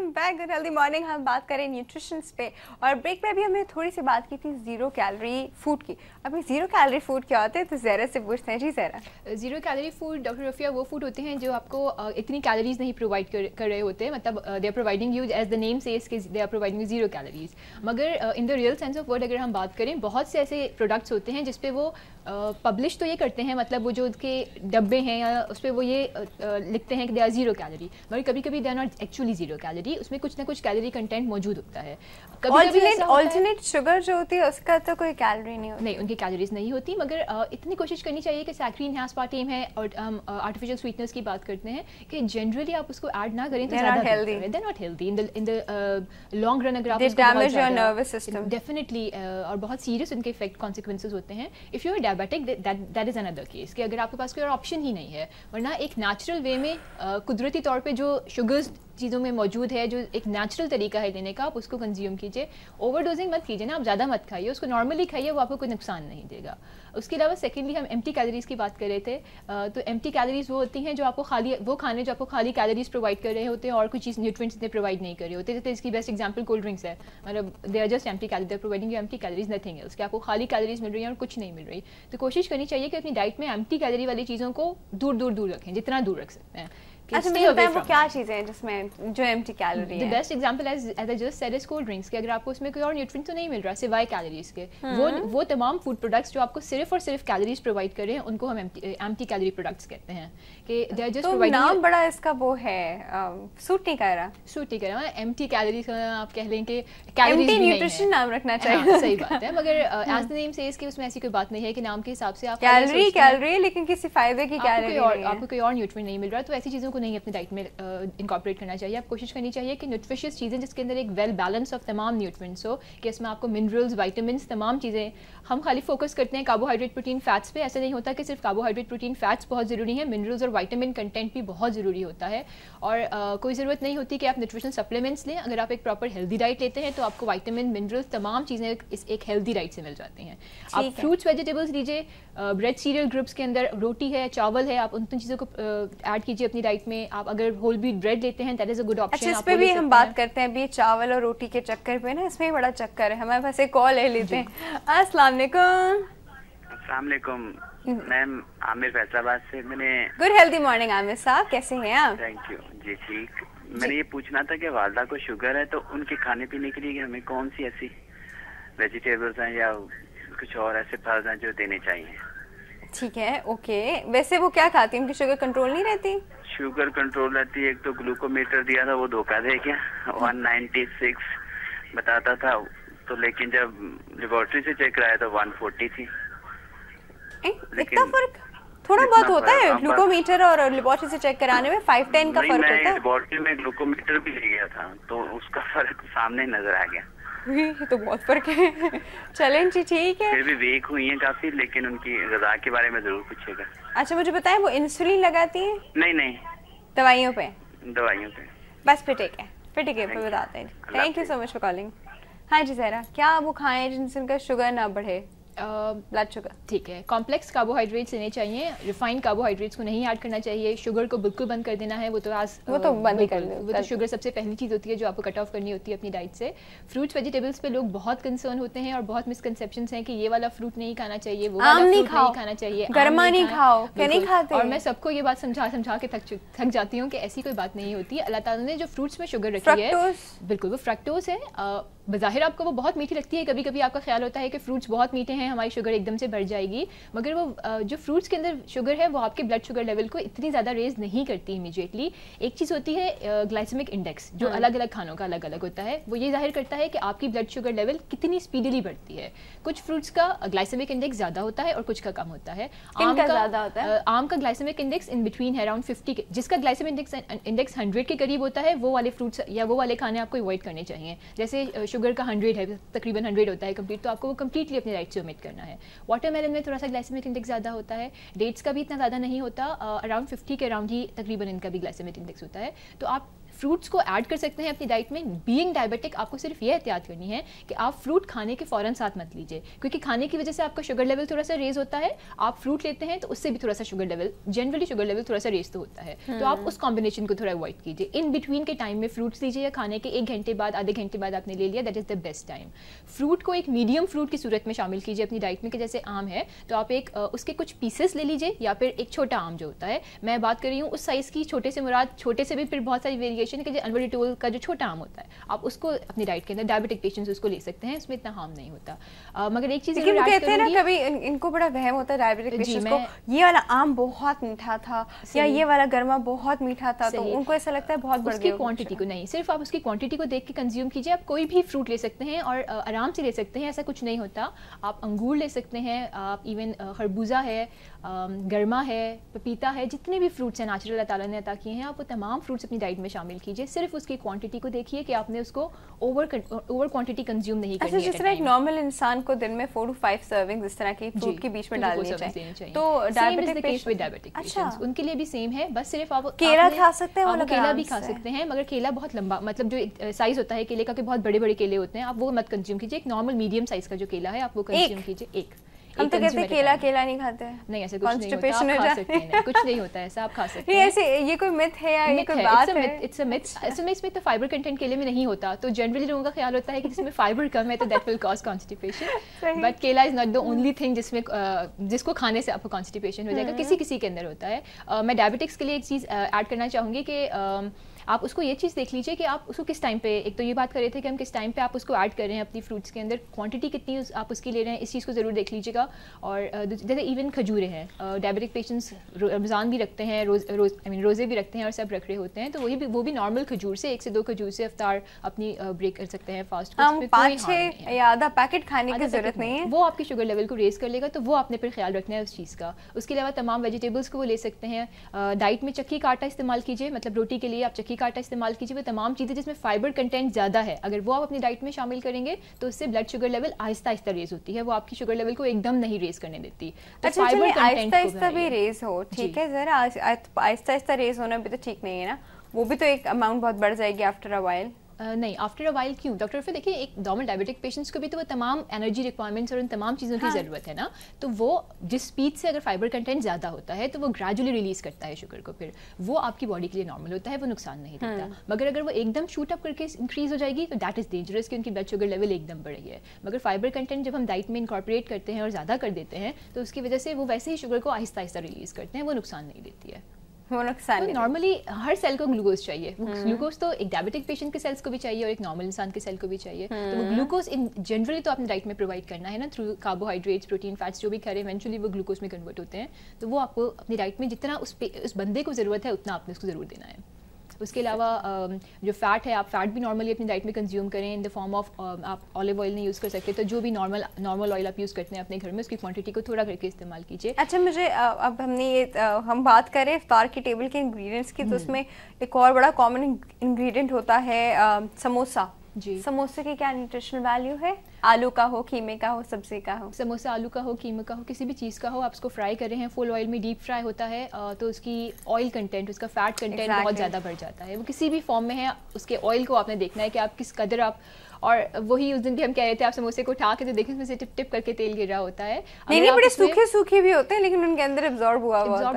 Welcome back good healthy morning. हम बात करें न्यूट्रिशंस पे और ब्रेक में अभी हमने थोड़ी सी बात की थी जीरो कैलोरी फूड की। अभी जीरो कैलोरी फूड क्या होते हैं तो ज़हरा से पूछते हैं। जी Zahra, zero calorie food doctor Rafia वो फूड होते हैं जो आपको इतनी कैलोरीज नहीं प्रोवाइड कर रहे होते हैं, मतलब they are providing you as the name says के they are providing you zero calories. मगर in the real sense of word अगर हम बात करें, बहुत से ऐसे प्रोडक्ट्स होते हैं जिसपे वो पब्लिश तो ये करते हैं, मतलब वो जो उनके डब्बे हैं या उस पर वो ये लिखते हैं कि दे आर जीरो कैलोरी, मगर कभी कभी they are not actually zero calorie, उसमें कुछ ना कुछ कैलोरी कंटेंट मौजूद होता है। ऑल्टरनेट शुगर जो होती है उसका तो कोई कैलोरी नहीं होती, नहीं उनकी कैलोरीज नहीं होती, मगर इतनी कोशिश करनी चाहिए कि सैक्रीन है, अस्पार्टेम है और हम आर्टिफिशियल स्वीटनर्स की बात करते हैं कि जनरली आप उसको ऐड ना करें तो ज़्यादा healthy, they not healthy in the long run. अगर आप damage your nervous system definitely, और बहुत सीरियस उनके इफेक्ट कॉन्सिक्वेंसेज होते हैं। If you are diabetic that is another case कि अगर आपके पास कोई और ऑप्शन ही नहीं है, वरना एक नेचुरल वे में कुदरती तौर पे जो शुगर्स चीज़ों में मौजूद है, जो एक नेचुरल तरीका है लेने का, आप उसको कंज्यूम कीजिए। ओवरडोजिंग मत कीजिए ना, आप ज़्यादा मत खाइए, उसको नॉर्मली खाइए, वो आपको कोई नुकसान नहीं देगा। उसके अलावा सेकेंडली हम एम्प्टी कैलोरीज की बात कर रहे थे, तो एम्प्टी कैलोरीज वो होती हैं जो आपको खाली वो खाने जो आपको खाली कैलोरीज प्रोवाइड कर रहे होते हैं और कुछ चीज़ न्यूट्रिएंट्स इतने प्रोवाइड नहीं कर रहे होते। जैसे इसकी बेस्ट एग्जांपल कोल्ड ड्रिंक्स है, मतलब they are just empty calories, they are providing you empty calories, nothing else, कि आपको खाली कैलोरीज मिल रही है और कुछ नहीं मिल रही। तो कोशिश करनी चाहिए कि अपनी डाइट में एम्प्टी कैलोरी वाली चीज़ों को दूर रखें, जितना दूर रख सकते हैं। अच्छा, मुझे बताएं वो क्या चीज़ें हैं जिसमें जो एम्प्टी कैलोरी है? The best example as I just said is cold drinks, कि अगर आपको उसमें कोई और न्यूट्रिएंट तो नहीं मिल रहा सिवाय कैलोरीज के, वो तमाम फूड प्रोडक्ट्स जो आपको सिर्फ और सिर्फ कैलोरीज प्रोवाइड कर रहे हैं उनको हम एम्प्टी कैलोरी प्रोडक्ट्स कहते हैं। कि दे आर जस्ट प्रोवाइडिंग, नाम बड़ा इसका वो है, सूट नहीं कर रहा एम्प्टी कैलोरीज आप कह लें कि कैलोरीज नहीं है, न्यूट्रिशन नाम रखना चाहिए। सही बात है, मगर एज द नेम सेज कि उसमें ऐसी कोई बात नहीं है कि नाम के हिसाब से आप कैलोरी लेकिन किसी फायदे की कैलोरी आपको कोई और न्यूट्रिएंट नहीं मिल रहा, तो ऐसी चीज़ों को नहीं अपनी डाइट में इनकॉर्पोरेट करना चाहिए। आप कोशिश करनी चाहिए कि न्यूट्रिशियस चीज़ें जिसके अंदर एक वेल बैलेंस ऑफ तमाम न्यूट्रिएंट्स हो, कि इसमें आपको मिनरल्स, विटामिन्स, तमाम चीज़ें। हम खाली फोकस करते हैं कार्बोहाइड्रेट, प्रोटीन, फैट्स पे, ऐसा नहीं होता कि सिर्फ कार्बोहाइड्रेट, प्रोटीन, फैट्स बहुत ज़रूरी है, मिनरल्स और विटामिन कंटेंट भी बहुत ज़रूरी होता है। और कोई ज़रूरत नहीं होती कि आप न्यूट्रिशनल सप्लीमेंट्स लें, अगर आप एक प्रॉपर हेल्दी डाइट लेते हैं तो आपको विटामिन, मिनरल्स, तमाम चीज़ें इस एक हेल्दी डाइट से मिल जाती हैं। आप फ्रूट्स, वेजिटेबल्स लीजिए, ब्रेड सीरियल ग्रुप्स के अंदर रोटी है, चावल है, आप उन चीज़ों को ऐड कीजिए अपनी डाइट में। आप अगर होल व्हीट ब्रेड लेते हैं that is a good option. अच्छा, इस पे भी हम बात करते हैं अभी चावल और रोटी के चक्कर पे ना, इसमें बड़ा चक्कर है। हमारे पास एक कॉल ले लेते हैं। अस्सलाम वालेकुम मैम, आमिर फैसलाबाद से। मैंने गुड हेल्दी मॉर्निंग आमिर साहब, कैसे हैं आप? थैंक यू जी, ठीक। मैंने ये पूछना था कि वालदा को शुगर है तो उनके खाने पीने के लिए हमें कौन सी ऐसी वेजिटेबल्स हैं या कुछ और ऐसे फल हैं जो देने चाहिए? ठीक है, ओके। वैसे वो क्या खाती है, उनकी शुगर कंट्रोल नहीं रहती? शुगर कंट्रोल रहती है। एक तो ग्लूकोमीटर दिया था, वो धोखा दे गया, 196 बताता था, तो लेकिन जब लेबोरेटरी से चेक कराया तो 140 थी। इतना फर्क थोड़ा बहुत होता है ग्लूकोमीटर और लेबोरेटरी से चेक कराने में, 5-10 का फर्क होता है। लेबोरेटरी में ग्लूकोमीटर भी ले गया था तो उसका फर्क सामने नजर आ गया। तो बहुत फर्क है। चलें जी, ठीक है। फिर भी वीक हुई हैं काफी, लेकिन उनकी ग़िज़ा के बारे में जरूर पूछेगा। अच्छा, मुझे बताएं वो इंसुलिन लगाती हैं? नहीं, दवाइयों पे बस। फिर ठीक है, फिर बताते हैं। Thank you so much for calling. हाँ जी ज़हरा, क्या वो खाएं जिनसे उनका शुगर ना बढ़े, ब्लड शुगर? ठीक है, कॉम्प्लेक्स कार्बोहाइड्रेट्स लेने चाहिए, रिफाइंड कार्बोहाइड्रेट्स को नहीं ऐड करना चाहिए, शुगर को बिल्कुल बंद कर देना है। वो तो बंद ही कर दो। वो तो शुगर सबसे पहली चीज़ होती है जो आपको कट ऑफ करनी होती है अपनी डाइट से। फ्रूट्स, वेजिटेबल्स पे लोग बहुत कंसर्न होते हैं और बहुत मिसकंसेप्शंस हैं कि ये वाला फ्रूट नहीं खाना चाहिए, वो वाला फ्रूट नहीं खाना चाहिए, गरमा नहीं खाओ, क्या नहीं खाते। और मैं सबको ये बात समझा के थक जाती हूँ कि ऐसी कोई बात नहीं होती। अल्लाह ताला ने जो फ्रूट्स में शुगर रखी है, बिल्कुल वो फ्रक्टोज है। बज़ाहिर आपको वो बहुत मीठी लगती है, कभी कभी आपका ख्याल होता है कि फ्रूट्स बहुत मीठे हैं, हमारी शुगर एकदम से बढ़ जाएगी, मगर वो जो फ्रूट्स के अंदर शुगर है वो आपके ब्लड शुगर लेवल को इतनी ज़्यादा रेज नहीं करती इमीडिएटली। एक चीज़ होती है ग्लाइसेमिक इंडेक्स, जो अलग अलग खानों का अलग अलग होता है, वो ये जाहिर करता है कि आपकी ब्लड शुगर लेवल कितनी स्पीडली बढ़ती है। कुछ फ्रूट्स का ग्लाइसेमिक इंडेक्स ज़्यादा होता है और कुछ का कम होता है। आम का ग्लाइसेमिक इंडेक्स इन बिटवीन है अराउंड 50 जिसका ग्लाइसेमिक इंडेक्स 100 के करीब होता है, वो वाले फ्रूट्स या वो वाले खाने आपको अवॉइड करने चाहिए। जैसे शुगर का 100 है, तकरीबन 100 होता है कंप्लीट, तो आपको वो कंप्लीटली अपने डाइट से ओमिट करना है। वाटरमेलन में थोड़ा सा ग्लाइसेमिक इंडेक्स ज़्यादा होता है, डेट्स का भी इतना ज़्यादा नहीं होता, अराउंड 50 के अराउंड ही तकरीबन इनका भी ग्लाइसेमिक इंडेक्स होता है। तो आप फ्रूट्स को ऐड कर सकते हैं अपनी डाइट में। बीइंग डायबिटिक आपको सिर्फ ये एहतियात करनी है कि आप फ्रूट खाने के फ़ौरन साथ मत लीजिए, क्योंकि खाने की वजह से आपका शुगर लेवल थोड़ा सा रेज होता है। आप फ्रूट लेते हैं तो उससे भी थोड़ा सा sugar level, generally sugar level थोड़ा सा रेज तो होता है, तो आप उस कॉम्बिनेशन को थोड़ा अवॉइड कीजिए। इन बिटवीन के टाइम में फ्रूट्स लीजिए, या खाने के 1 घंटे बाद, आधे घंटे बाद आपने ले लिया, that is the best time. Fruit को एक मीडियम फ्रूट की सूरत में शामिल कीजिए अपनी डाइट में, कि जैसे आम है तो आप एक उसके कुछ पीसेस ले लीजिए, या फिर एक छोटा आम जो होता है, मैं बात कर रही हूँ उस साइज़ की, छोटे से मुराद छोटे से भी फिर बहुत सारी वेरिएशन है कि जो अनवर टोल का जो छोटा आम होता है, आप उसको अपनी डाइट के अंदर, डायबिटिक पेशेंट्स उसको ले सकते हैं, उसमें इतना हार्म नहीं होता। मगर एक चीज़ कहते हैं ना, कभी इनको बड़ा वहम होता है डायबिटिक पेशेंट्स को, ये वाला आम बहुत मीठा था या ये वाला गरमा बहुत मीठा था, तो उनको ऐसा लगता है बहुत बढ़ गया। उसकी क्वांटिटी को नहीं, सिर्फ आप उसकी क्वांटिटी को देख के कंज्यूम कीजिए। आप कोई भी फ्रूट ले सकते हैं और आराम से ले सकते हैं, ऐसा कुछ नहीं होता। आप अंगूर ले सकते हैं, आप इवन खरबूजा है, गरमा है, पपीता है, जितने भी फ्रूट्स हैं नेचुरल अल्लाह ताला ने अता किए हैं, आप वो तमाम फ्रूट्स अपनी डाइट में शामिल कीजिए। सिर्फ उसकी क्वांटिटी को देखिए कि आपने उसको ओवर क्वांटिटी कंज्यूम नहीं करनी है। जिस तरह एक नॉर्मल इंसान को दिन में 4 to 5 सर्विंग्स इस तरह की फ्रूट के बीच में डालनी चाहिए, तो डायबिटिक पेशेंट्स उनके लिए भी सेम है। बस सिर्फ आप केला खा सकते हैं, वो केला भी खा सकते हैं, मगर केला बहुत लंबा, मतलब जो साइज होता है केले का कि बहुत बड़े बड़े केले होते हैं, आप वो मत कंज्यूम कीजिए। एक नॉर्मल मीडियम साइज का जो केला है आप वो कंज्यूम कीजिए। एक हम तो कहते हैं केला केला नहीं खाते हैं, नहीं ऐसे कुछ नहीं होता, आप खा सकते हैं, कुछ नहीं होता ऐसा, आप खा सकते हैं। ऐसे ये कोई मिथ है या ये कोई बात है? It's a myth. असल में इसमें तो फाइबर कंटेंट केले में नहीं होता, तो जनरली लोगों का ख्याल होता है कि जिसमें फाइबर कम है तो that will cause constipation, but kela is not the only thing जिसमें जिसको खाने से आपको कॉन्स्टिपेशन हो जाएगा, किसी किसी के अंदर होता है। मैं डायबिटिक्स के लिए एक चीज़ ऐड करना चाहूँगी कि आप उसको ये चीज़ देख लीजिए कि आप उसको किस टाइम पे, एक तो ये बात कर रहे थे कि हम किस टाइम पे आप उसको ऐड कर रहे हैं अपनी फ्रूट्स के अंदर, क्वांटिटी कितनी आप उसकी ले रहे हैं, इस चीज़ को ज़रूर देख लीजिएगा। और जैसे इवन खजूरें हैं, डायबिटिक पेशेंट्स रमज़ान भी रखते हैं, रोज़े भी रखते हैं और सब रख रहे होते हैं, तो वो भी नॉर्मल खजूर से 1 से 2 खजूर से इफ्तार अपनी ब्रेक कर सकते हैं फास्ट। हम 5-6 या आधा पैकेट खाने की ज़रूरत नहीं है, वो आपके शुगर लेवल को रेज कर लेगा, तो वो आपने फिर ख्याल रखना है उस चीज़ का। उसके अलावा तमाम वेजिटेबल्स को वो ले सकते हैं। डाइट में चक्की का आटा इस्तेमाल कीजिए, मतलब रोटी के लिए आप चक्की का आटा इस्तेमाल कीजिए। वो तमाम चीज़ें जिसमें फाइबर कंटेंट ज़्यादा है, अगर वो आप अपनी डाइट में शामिल करेंगे तो उससे blood sugar level Aahista Aahista raise होती है, वो आपकी शुगर लेवल को एकदम नहीं रेज करने देती। तो अच्छा, आहिस्ता आहिस्ता भी रेज हो, ठीक है, जरा आहिस्ता आहिस्ता रेज होना भी तो ठीक नहीं है ना, वो भी तो एक अमाउंट बहुत बढ़ जाएगी आफ्टर अ वाइल। नहीं, आफ्टर अ वाइल क्यों डॉक्टर? फिर देखिए, एक नॉर्मल डायबिटिक पेशेंट्स को भी तो वो तमाम एनर्जी रिक्वायरमेंट्स और उन तमाम चीज़ों की ज़रूरत है ना, तो वो जिस स्पीड से अगर फाइबर कंटेंट ज़्यादा होता है तो वो ग्रेजुअली रिलीज़ करता है शुगर को, फिर वो आपकी बॉडी के लिए नॉर्मल होता है, वो नुकसान नहीं देता। मगर अगर वो एकदम शूट अप करके इंक्रीज़ हो जाएगी तो दैट इज़ डेंजरस, कि उनकी ब्लड शुगर लेवल एकदम बढ़ रही है। मगर फाइबर कंटेंट जब हम डाइट में इंकॉर्पोरेट करते हैं और ज़्यादा कर देते हैं तो उसकी वजह से वो वैसे ही शुगर को आहिस्ता आहिस्ता रिलीज़ करते हैं, वो नुकसान नहीं देती है। नॉर्मली हर सेल को ग्लूकोज चाहिए, ग्लूकोज तो एक डायबिटिक पेशेंट के सेल्स को भी चाहिए और एक नॉर्मल इंसान के सेल को भी चाहिए, तो वो ग्लूकोज इन जनरली तो आपने डाइट में प्रोवाइड करना है ना, थ्रू कार्बोहाइड्रेट्स, प्रोटीन, फैट्स जो भी खा रहे हैं, इवेंचुअली वो ग्लूकोज में कन्वर्ट होते हैं, तो वो आपको अपनी डाइट में जितना उस बंदे को ज़रूरत है उतना आपने उसको ज़रूर देना है। उसके अलावा जो फ़ैट है, आप फ़ैट भी नॉर्मली अपनी डाइट में कंज्यूम करें इन द फॉर्म ऑफ, आप ऑलिव ऑयल नहीं यूज़ कर सकते तो जो भी नॉर्मल ऑयल आप यूज़ करते हैं अपने घर में उसकी क्वांटिटी को थोड़ा करके इस्तेमाल कीजिए। अच्छा, मुझे अब हम बात करें इफ्तार की टेबल के इंग्रेडिएंट्स की, तो उसमें एक और बड़ा कॉमन इंग्रेडिएंट होता है समोसा। जी, समोसे की क्या न्यूट्रिशनल वैल्यू है? आलू का हो, कीमे का हो, सब्जी का हो? समोसा आलू का हो, कीमे का हो, किसी भी चीज़ का हो, आप उसको फ्राई कर रहे हैं, फुल ऑयल में डीप फ्राई होता है, तो उसकी ऑयल कंटेंट, उसका फैट कंटेंट बहुत ज़्यादा बढ़ जाता है। वो किसी भी फॉर्म में है, उसके ऑयल को आपने देखना है कि आप किस कदर आप, और वही उस दिन भी हम कह रहे थे, आप समोसे को उठा के तो देखें उसमें से टिप टिप करके तेल गिर रहा होता है। नहीं, बड़े सूखे सूखे भी होते हैं लेकिन उनके अंदर एब्जॉर्ब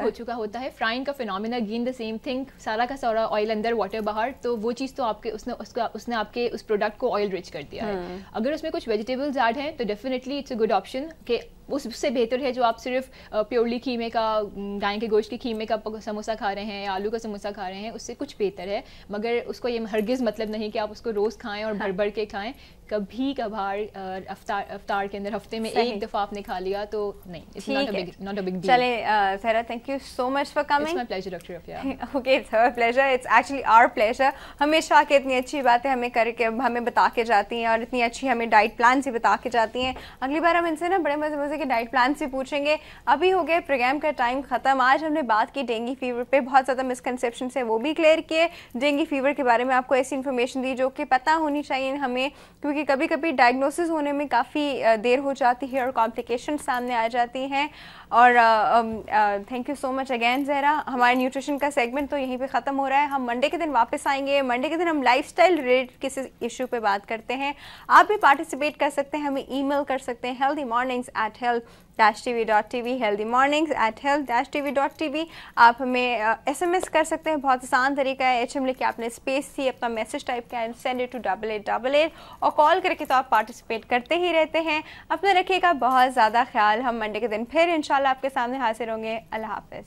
हो चुका होता है। फ्राइंग का phenomena again the same thing, सारा का सारा ऑयल अंदर, वाटर बाहर, तो वो चीज़ तो आपके उसने आपके उस प्रोडक्ट को ऑयल रिच कर दिया है। अगर उसमें कुछ वेजिटेबल्स ऐड हैं तो definitely it's a good option, कि उससे बेहतर है जो आप सिर्फ प्योरली कीमे का, गाय के गोश्त के कीमे का समोसा खा रहे हैं या आलू का समोसा खा रहे हैं, उससे कुछ बेहतर है। मगर उसको ये हरगिज़ मतलब नहीं कि आप उसको रोज़ खाएं और भर भर के खाएं, कभी कभार अफ्तार के अंदर हफ्ते में एक दफ़ा आपने खा लिया तो नहीं, it's not a big deal. चले Sara, thank you so much for coming. It's my pleasure doctor Rafia. Okay, it's our pleasure, it's actually our pleasure. हमेशा आके इतनी अच्छी बातें हमें करके हमें बता के जाती हैं और इतनी अच्छी हमें डाइट प्लान से बता के जाती हैं। अगली बार हम इनसे ना बड़े मज़े रोज़े के डाइट प्लान से पूछेंगे। अभी हो गया प्रोग्राम का टाइम ख़त्म। आज हमने बात की डेंगू फीवर पे, बहुत ज़्यादा मिसकंसेप्शन है वो भी क्लियर किए। डेंगू फीवर के बारे में आपको ऐसी इन्फॉर्मेशन दी जो कि पता होनी चाहिए हमें, क्योंकि कभी कभी डायग्नोसिस होने में काफ़ी देर हो जाती है और कॉम्प्लिकेशन सामने आ जाती हैं। और thank you so much again Zahra. हमारे न्यूट्रिशन का सेगमेंट तो यहीं पे ख़त्म हो रहा है। हम मंडे के दिन वापस आएंगे। मंडे के दिन हम लाइफस्टाइल रिलेटेड किसी इशू पे बात करते हैं। आप भी पार्टिसिपेट कर सकते हैं, हमें ईमेल कर सकते हैं healthymornings@health-tv, healthymornings@health-tv.tv। आप हमें SMS कर सकते हैं, बहुत आसान तरीका है। HM लिख के आपने स्पेस थी, अपना मैसेज टाइप किया, सेंड इट टू 8888 और कॉल करके तो आप पार्टिसिपेट करते ही रहते हैं। अपना रखिएगा बहुत ज़्यादा ख्याल। हम मंडे के दिन फिर इंशाल्लाह आपके सामने हाजिर होंगे। अल्लाह हाफ़िज़।